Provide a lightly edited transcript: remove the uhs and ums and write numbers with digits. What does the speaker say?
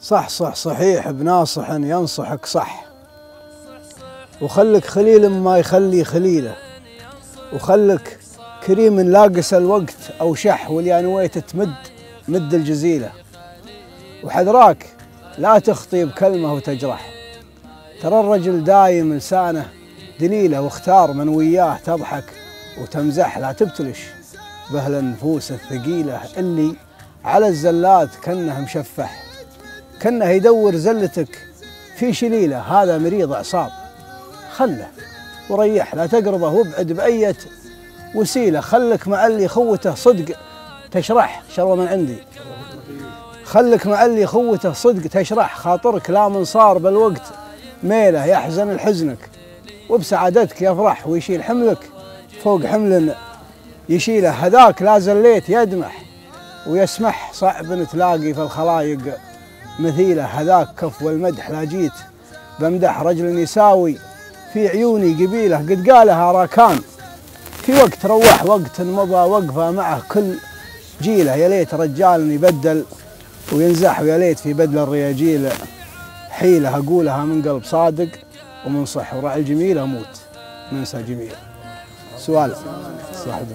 صح صح صحيح بناصح ينصحك صح، وخلك خليل ما يخلي خليله، وخلك كريم لاقس الوقت أو شح واللي نويت تمد مد الجزيلة، وحذراك لا تخطي بكلمة وتجرح، ترى الرجل دايم لسانه دليله، واختار من وياه تضحك وتمزح، لا تبتلش بأهل النفوس الثقيلة اللي على الزلات كأنه مشفح، كأنه يدور زلتك في شليله، هذا مريض أعصاب خله وريح، لا تقربه وابعد بأية وسيلة، خلك مع اللي خوته صدق تشرح شروه من عندي، خلك مع اللي خوته صدق تشرح، خاطرك لا من صار بالوقت ميله يحزن لحزنك، وبسعادتك يفرح ويشيل حملك فوق حمل يشيله، هذاك لا زليت يدمح ويسمح، صعب تلاقي في الخلايق مثيله، هذاك كف والمدح لا جيت بمدح، رجل يساوي في عيوني قبيله، قد قالها راكان في وقت روح، وقت مضى وقفه معه كل جيله، يا ليت رجال يبدل وينزح، ويا ليت في بدل الرياجيل حيله، اقولها من قلب صادق ومنصح، وراعي الجميل اموت منسى جميل. سؤال صاحبي.